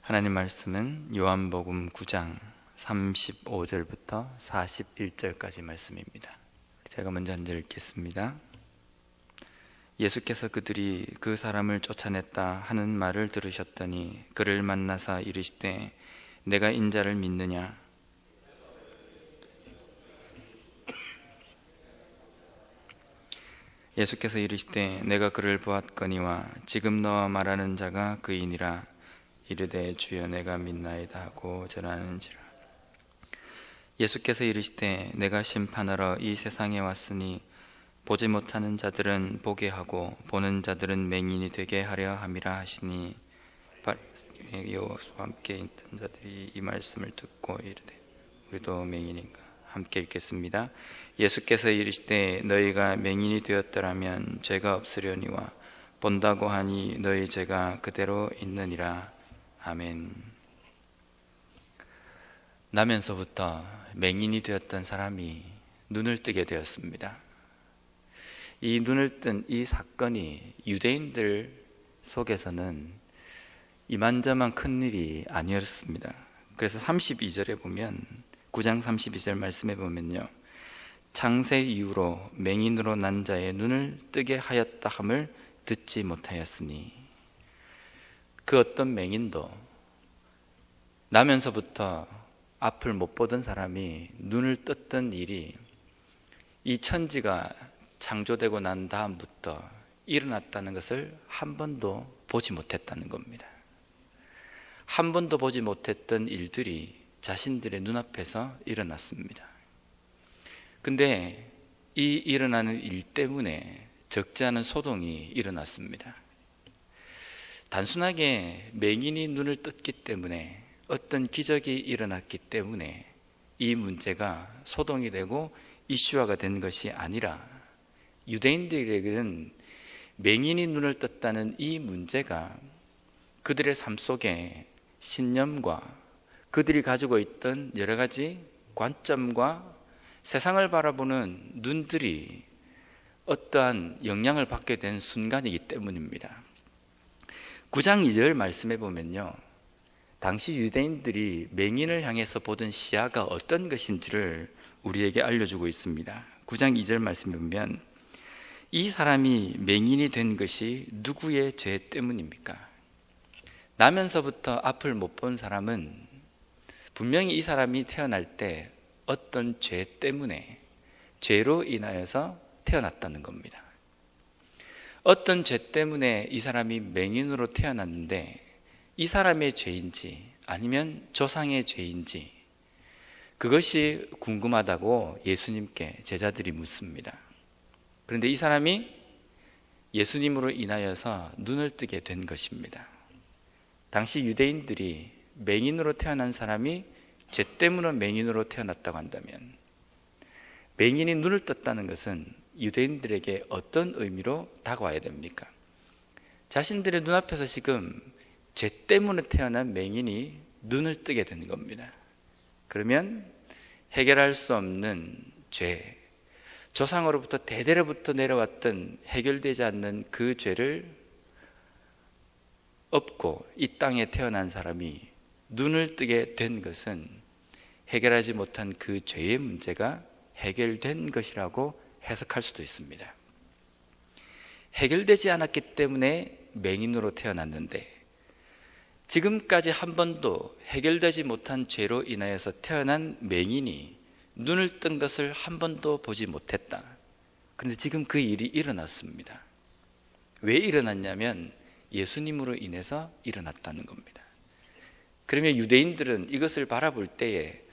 하나님 말씀은 요한복음 9장 35절부터 41절까지 말씀입니다. 제가 먼저 한 절 읽겠습니다. 예수께서 그들이 그 사람을 쫓아냈다 하는 말을 들으셨더니 그를 만나사 이르시되 내가 인자를 믿느냐? 예수께서 이르시되 내가 그를 보았거니와 지금 너와 말하는 자가 그이니라. 이르되 주여 내가 믿나이다 하고 전하는지라. 예수께서 이르시되 내가 심판하러 이 세상에 왔으니 보지 못하는 자들은 보게 하고 보는 자들은 맹인이 되게 하려 함이라 하시니 여호와 함께 있던 자들이 이 말씀을 듣고 이르되 우리도 맹인인가? 함께 읽겠습니다. 예수께서 이르시되 너희가 맹인이 되었더라면 죄가 없으려니와 본다고 하니 너희 죄가 그대로 있느니라. 아멘. 나면서부터 맹인이 되었던 사람이 눈을 뜨게 되었습니다. 이 눈을 뜬 이 사건이 유대인들 속에서는 이만저만 큰 일이 아니었습니다. 그래서 32절에 보면 9장 32절 말씀에 보면요, 창세 이후로 맹인으로 난 자의 눈을 뜨게 하였다 함을 듣지 못하였으니, 그 어떤 맹인도 나면서부터 앞을 못 보던 사람이 눈을 떴던 일이 이 천지가 창조되고 난 다음부터 일어났다는 것을 한 번도 보지 못했다는 겁니다. 한 번도 보지 못했던 일들이 자신들의 눈앞에서 일어났습니다. 근데 이 일어나는 일 때문에 적지 않은 소동이 일어났습니다. 단순하게 맹인이 눈을 떴기 때문에, 어떤 기적이 일어났기 때문에 이 문제가 소동이 되고 이슈화가 된 것이 아니라, 유대인들에게는 맹인이 눈을 떴다는 이 문제가 그들의 삶 속에 신념과 그들이 가지고 있던 여러 가지 관점과 세상을 바라보는 눈들이 어떠한 영향을 받게 된 순간이기 때문입니다. 9장 2절 말씀해 보면요, 당시 유대인들이 맹인을 향해서 보던 시야가 어떤 것인지를 우리에게 알려주고 있습니다. 9장 2절 말씀해 보면 이 사람이 맹인이 된 것이 누구의 죄 때문입니까? 나면서부터 앞을 못 본 사람은 분명히 이 사람이 태어날 때 어떤 죄 때문에, 죄로 인하여서 태어났다는 겁니다. 어떤 죄 때문에 이 사람이 맹인으로 태어났는데, 이 사람의 죄인지 아니면 조상의 죄인지, 그것이 궁금하다고 예수님께 제자들이 묻습니다. 그런데 이 사람이 예수님으로 인하여서 눈을 뜨게 된 것입니다. 당시 유대인들이 맹인으로 태어난 사람이 죄 때문에 맹인으로 태어났다고 한다면, 맹인이 눈을 떴다는 것은 유대인들에게 어떤 의미로 다가와야 됩니까? 자신들의 눈앞에서 지금 죄 때문에 태어난 맹인이 눈을 뜨게 된 겁니다. 그러면 해결할 수 없는 죄, 조상으로부터 대대로부터 내려왔던 해결되지 않는 그 죄를 업고 이 땅에 태어난 사람이 눈을 뜨게 된 것은 해결하지 못한 그 죄의 문제가 해결된 것이라고 해석할 수도 있습니다. 해결되지 않았기 때문에 맹인으로 태어났는데, 지금까지 한 번도 해결되지 못한 죄로 인하여서 태어난 맹인이 눈을 뜬 것을 한 번도 보지 못했다. 그런데 지금 그 일이 일어났습니다. 왜 일어났냐면 예수님으로 인해서 일어났다는 겁니다. 그러면 유대인들은 이것을 바라볼 때에,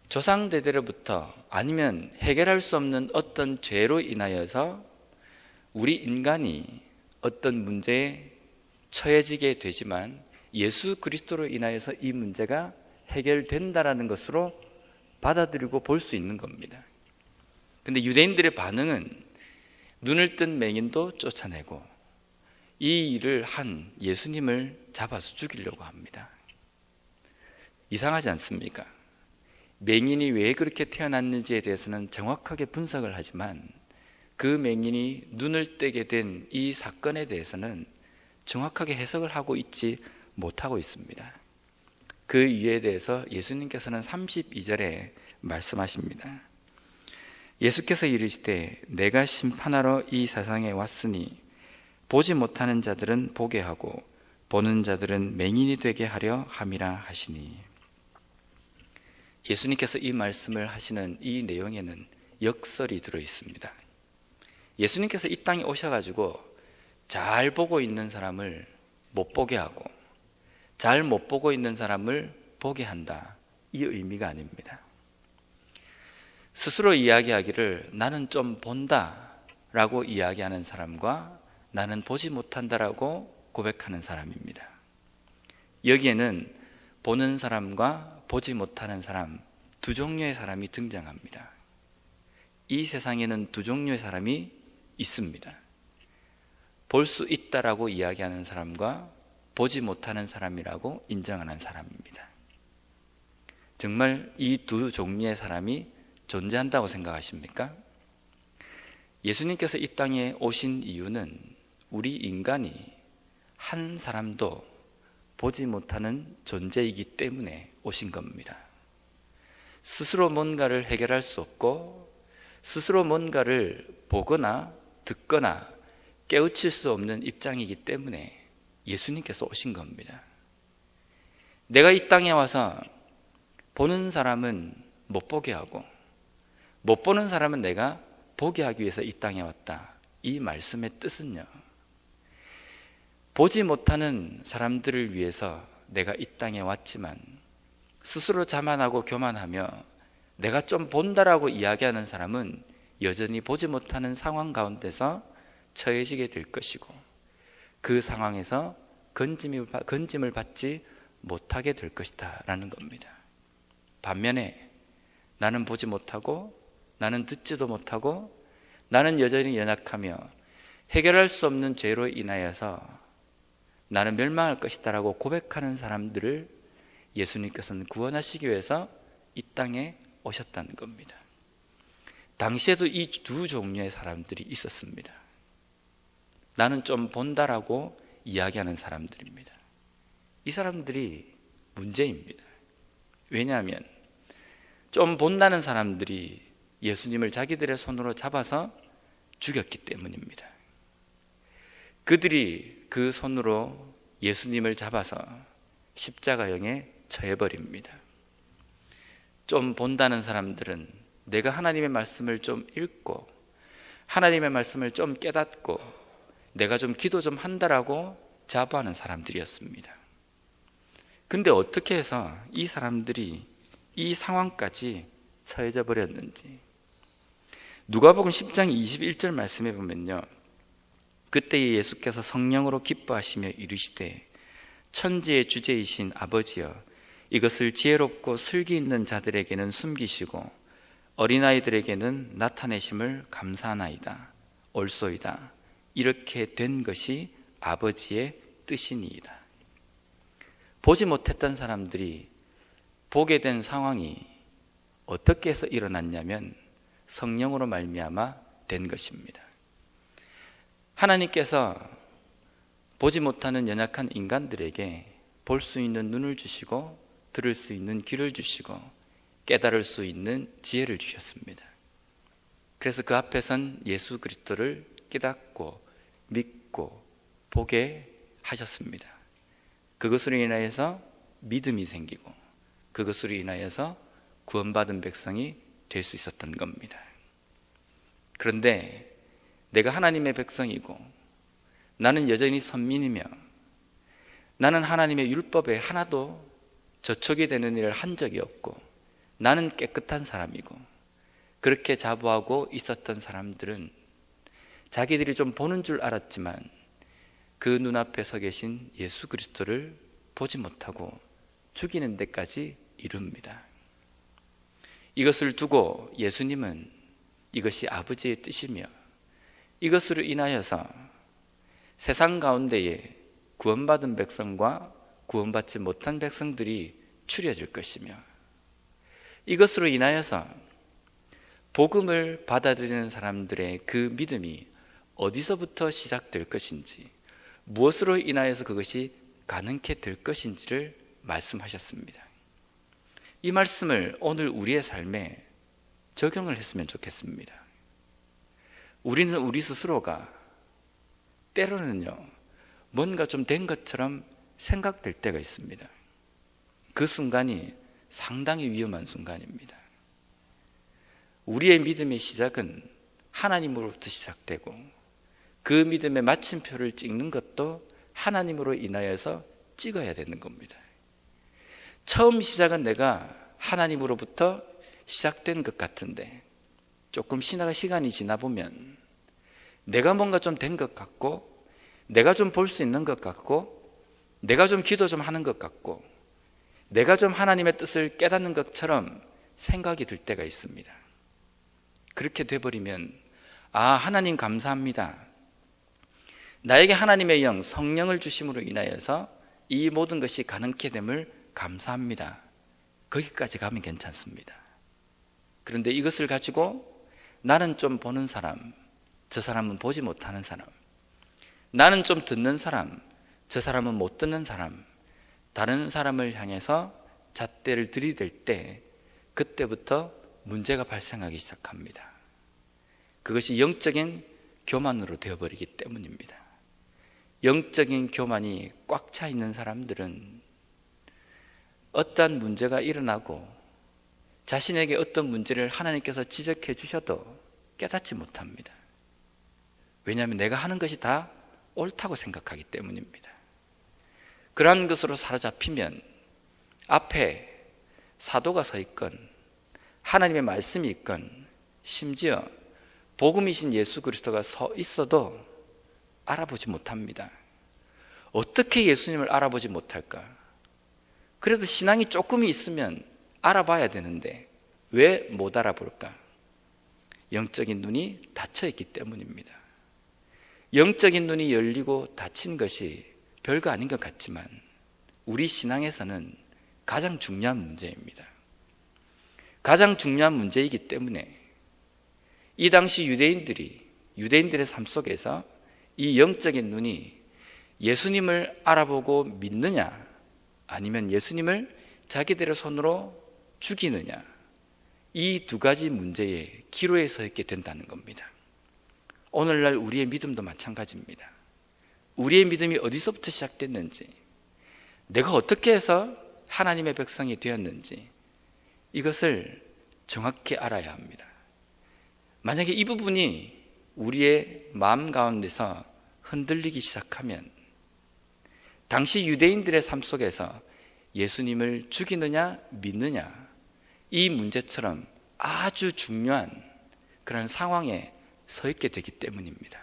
조상대대로부터 아니면 해결할 수 없는 어떤 죄로 인하여서 우리 인간이 어떤 문제에 처해지게 되지만 예수 그리스도로 인하여서 이 문제가 해결된다라는 것으로 받아들이고 볼 수 있는 겁니다. 그런데 유대인들의 반응은 눈을 뜬 맹인도 쫓아내고 이 일을 한 예수님을 잡아서 죽이려고 합니다. 이상하지 않습니까? 맹인이 왜 그렇게 태어났는지에 대해서는 정확하게 분석을 하지만, 그 맹인이 눈을 뜨게 된 이 사건에 대해서는 정확하게 해석을 하고 있지 못하고 있습니다. 그 이유에 대해서 예수님께서는 32절에 말씀하십니다. 예수께서 이르시되 내가 심판하러 이 세상에 왔으니 보지 못하는 자들은 보게 하고 보는 자들은 맹인이 되게 하려 함이라 하시니. 예수님께서 이 말씀을 하시는 이 내용에는 역설이 들어 있습니다. 예수님께서 이 땅에 오셔가지고 잘 보고 있는 사람을 못 보게 하고 잘 못 보고 있는 사람을 보게 한다, 이 의미가 아닙니다. 스스로 이야기하기를 나는 좀 본다 라고 이야기하는 사람과 나는 보지 못한다라고 고백하는 사람입니다. 여기에는 보는 사람과 보지 못하는 사람, 두 종류의 사람이 등장합니다. 이 세상에는 두 종류의 사람이 있습니다. 볼 수 있다라고 이야기하는 사람과 보지 못하는 사람이라고 인정하는 사람입니다. 정말 이 두 종류의 사람이 존재한다고 생각하십니까? 예수님께서 이 땅에 오신 이유는 우리 인간이 한 사람도 보지 못하는 존재이기 때문에 오신 겁니다. 스스로 뭔가를 해결할 수 없고 스스로 뭔가를 보거나 듣거나 깨우칠 수 없는 입장이기 때문에 예수님께서 오신 겁니다. 내가 이 땅에 와서 보는 사람은 못 보게 하고 못 보는 사람은 내가 보게 하기 위해서 이 땅에 왔다, 이 말씀의 뜻은요, 보지 못하는 사람들을 위해서 내가 이 땅에 왔지만 스스로 자만하고 교만하며 내가 좀 본다라고 이야기하는 사람은 여전히 보지 못하는 상황 가운데서 처해지게 될 것이고 그 상황에서 건짐을 받지 못하게 될 것이다 라는 겁니다. 반면에 나는 보지 못하고 나는 듣지도 못하고 나는 여전히 연약하며 해결할 수 없는 죄로 인하여서 나는 멸망할 것이다 라고 고백하는 사람들을 예수님께서는 구원하시기 위해서 이 땅에 오셨다는 겁니다. 당시에도 이 두 종류의 사람들이 있었습니다. 나는 좀 본다라고 이야기하는 사람들입니다. 이 사람들이 문제입니다. 왜냐하면 좀 본다는 사람들이 예수님을 자기들의 손으로 잡아서 죽였기 때문입니다. 그들이 그 손으로 예수님을 잡아서 십자가형에 처해버립니다. 좀 본다는 사람들은 내가 하나님의 말씀을 좀 읽고 하나님의 말씀을 좀 깨닫고 내가 좀 기도 좀 한다라고 자부하는 사람들이었습니다. 근데 어떻게 해서 이 사람들이 이 상황까지 처해져 버렸는지 누가복음 10장 21절 말씀에 보면요, 그때 예수께서 성령으로 기뻐하시며 이르시되 천지의 주제이신 아버지여, 이것을 지혜롭고 슬기 있는 자들에게는 숨기시고 어린아이들에게는 나타내심을 감사하나이다. 옳소이다. 이렇게 된 것이 아버지의 뜻이니이다. 보지 못했던 사람들이 보게 된 상황이 어떻게 해서 일어났냐면 성령으로 말미암아 된 것입니다. 하나님께서 보지 못하는 연약한 인간들에게 볼 수 있는 눈을 주시고 들을 수 있는 귀를 주시고 깨달을 수 있는 지혜를 주셨습니다. 그래서 그 앞에 선 예수 그리스도를 깨닫고 믿고 보게 하셨습니다. 그것으로 인하여서 믿음이 생기고 그것으로 인하여서 구원받은 백성이 될 수 있었던 겁니다. 그런데 내가 하나님의 백성이고 나는 여전히 선민이며 나는 하나님의 율법에 하나도 저촉이 되는 일을 한 적이 없고 나는 깨끗한 사람이고 그렇게 자부하고 있었던 사람들은 자기들이 좀 보는 줄 알았지만 그 눈앞에 서 계신 예수 그리스도를 보지 못하고 죽이는 데까지 이릅니다. 이것을 두고 예수님은 이것이 아버지의 뜻이며 이것으로 인하여서 세상 가운데에 구원받은 백성과 구원받지 못한 백성들이 추려질 것이며 이것으로 인하여서 복음을 받아들이는 사람들의 그 믿음이 어디서부터 시작될 것인지 무엇으로 인하여서 그것이 가능케 될 것인지를 말씀하셨습니다. 이 말씀을 오늘 우리의 삶에 적용을 했으면 좋겠습니다. 우리는 우리 스스로가 때로는요, 뭔가 좀 된 것처럼 생각될 때가 있습니다. 그 순간이 상당히 위험한 순간입니다. 우리의 믿음의 시작은 하나님으로부터 시작되고 그 믿음의 마침표를 찍는 것도 하나님으로 인하여서 찍어야 되는 겁니다. 처음 시작은 내가 하나님으로부터 시작된 것 같은데 조금 시간이 지나 보면 내가 뭔가 좀 된 것 같고, 내가 좀 볼 수 있는 것 같고, 내가 좀 기도 좀 하는 것 같고, 내가 좀 하나님의 뜻을 깨닫는 것처럼 생각이 들 때가 있습니다. 그렇게 돼버리면 하나님 감사합니다. 나에게 하나님의 영, 성령을 주심으로 인하여서 이 모든 것이 가능케 됨을 감사합니다. 거기까지 가면 괜찮습니다. 그런데 이것을 가지고 나는 좀 보는 사람, 저 사람은 보지 못하는 사람, 나는 좀 듣는 사람, 저 사람은 못 듣는 사람, 다른 사람을 향해서 잣대를 들이댈 때 그때부터 문제가 발생하기 시작합니다. 그것이 영적인 교만으로 되어버리기 때문입니다. 영적인 교만이 꽉 차 있는 사람들은 어떠한 문제가 일어나고 자신에게 어떤 문제를 하나님께서 지적해 주셔도 깨닫지 못합니다. 왜냐하면 내가 하는 것이 다 옳다고 생각하기 때문입니다. 그러한 것으로 사로잡히면 앞에 사도가 서 있건 하나님의 말씀이 있건 심지어 복음이신 예수 그리스도가 서 있어도 알아보지 못합니다. 어떻게 예수님을 알아보지 못할까? 그래도 신앙이 조금이 있으면 알아봐야 되는데 왜 못 알아볼까? 영적인 눈이 닫혀 있기 때문입니다. 영적인 눈이 열리고 닫힌 것이 별거 아닌 것 같지만 우리 신앙에서는 가장 중요한 문제입니다. 가장 중요한 문제이기 때문에 이 당시 유대인들의 삶 속에서 이 영적인 눈이 예수님을 알아보고 믿느냐 아니면 예수님을 자기들의 손으로 죽이느냐, 이 두 가지 문제에 기로에 서 있게 된다는 겁니다. 오늘날 우리의 믿음도 마찬가지입니다. 우리의 믿음이 어디서부터 시작됐는지, 내가 어떻게 해서 하나님의 백성이 되었는지 이것을 정확히 알아야 합니다. 만약에 이 부분이 우리의 마음 가운데서 흔들리기 시작하면 당시 유대인들의 삶 속에서 예수님을 죽이느냐 믿느냐 이 문제처럼 아주 중요한 그런 상황에 서 있게 되기 때문입니다.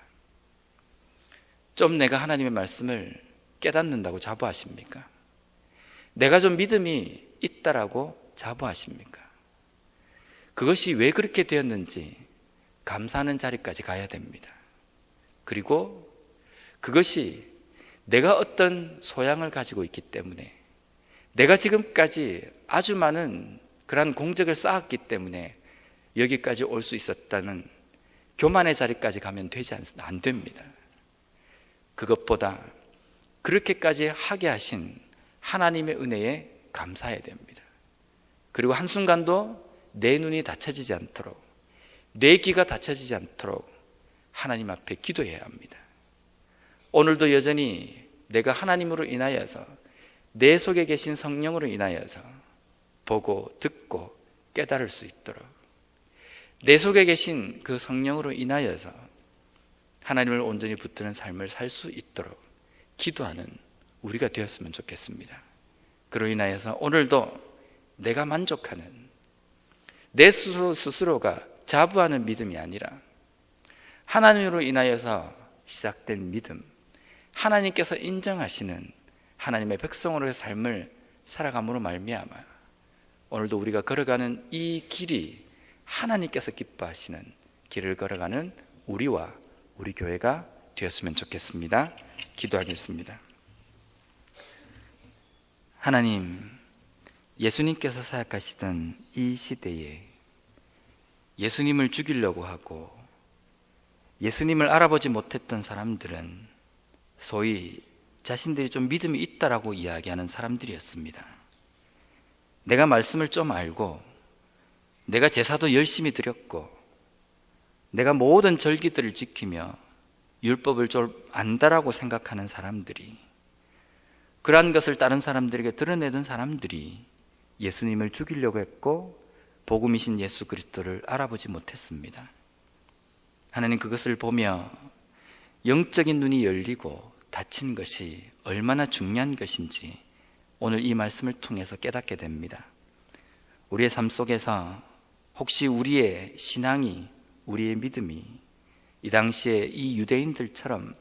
좀 내가 하나님의 말씀을 깨닫는다고 자부하십니까? 내가 좀 믿음이 있다라고 자부하십니까? 그것이 왜 그렇게 되었는지 감사하는 자리까지 가야 됩니다. 그리고 그것이 내가 어떤 소양을 가지고 있기 때문에, 내가 지금까지 아주 많은 그러한 공적을 쌓았기 때문에 여기까지 올 수 있었다는 교만의 자리까지 가면 안 됩니다. 그것보다 그렇게까지 하게 하신 하나님의 은혜에 감사해야 됩니다. 그리고 한순간도 내 눈이 닫혀지지 않도록, 내 귀가 닫혀지지 않도록 하나님 앞에 기도해야 합니다. 오늘도 여전히 내가 하나님으로 인하여서, 내 속에 계신 성령으로 인하여서 보고 듣고 깨달을 수 있도록, 내 속에 계신 그 성령으로 인하여서 하나님을 온전히 붙드는 삶을 살 수 있도록 기도하는 우리가 되었으면 좋겠습니다. 그로 인하여서 오늘도 내가 만족하는, 내 스스로가 자부하는 믿음이 아니라 하나님으로 인하여서 시작된 믿음, 하나님께서 인정하시는 하나님의 백성으로의 삶을 살아감으로 말미암아 오늘도 우리가 걸어가는 이 길이 하나님께서 기뻐하시는 길을 걸어가는 우리와 우리 교회가 되었으면 좋겠습니다. 기도하겠습니다. 하나님, 예수님께서 사역하시던 이 시대에 예수님을 죽이려고 하고 예수님을 알아보지 못했던 사람들은 소위 자신들이 좀 믿음이 있다라고 이야기하는 사람들이었습니다. 내가 말씀을 좀 알고, 내가 제사도 열심히 드렸고, 내가 모든 절기들을 지키며 율법을 좀 안다라고 생각하는 사람들이, 그러한 것을 다른 사람들에게 드러내던 사람들이 예수님을 죽이려고 했고 복음이신 예수 그리스도를 알아보지 못했습니다. 하나님 그것을 보며 영적인 눈이 열리고 닫힌 것이 얼마나 중요한 것인지 오늘 이 말씀을 통해서 깨닫게 됩니다. 우리의 삶 속에서 혹시 우리의 신앙이, 우리의 믿음이 이 당시에 이 유대인들처럼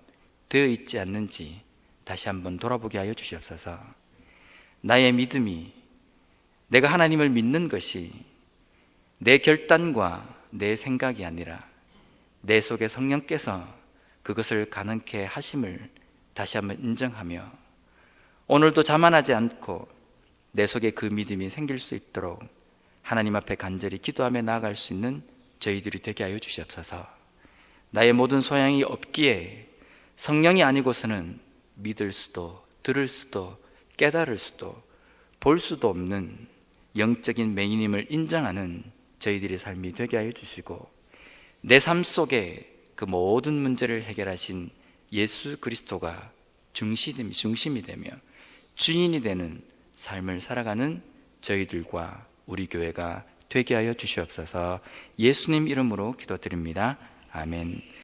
되어 있지 않는지 다시 한번 돌아보게 하여 주시옵소서. 나의 믿음이, 내가 하나님을 믿는 것이 내 결단과 내 생각이 아니라 내 속에 성령께서 그것을 가능케 하심을 다시 한번 인정하며 오늘도 자만하지 않고 내 속에 그 믿음이 생길 수 있도록 하나님 앞에 간절히 기도하며 나아갈 수 있는 저희들이 되게 하여 주시옵소서. 나의 모든 소양이 없기에 성령이 아니고서는 믿을 수도 들을 수도 깨달을 수도 볼 수도 없는 영적인 맹인임을 인정하는 저희들의 삶이 되게 하여 주시고, 내 삶 속에 그 모든 문제를 해결하신 예수 그리스도가 중심이 되며 주인이 되는 삶을 살아가는 저희들과 우리 교회가 되게 하여 주시옵소서. 예수님 이름으로 기도드립니다. 아멘.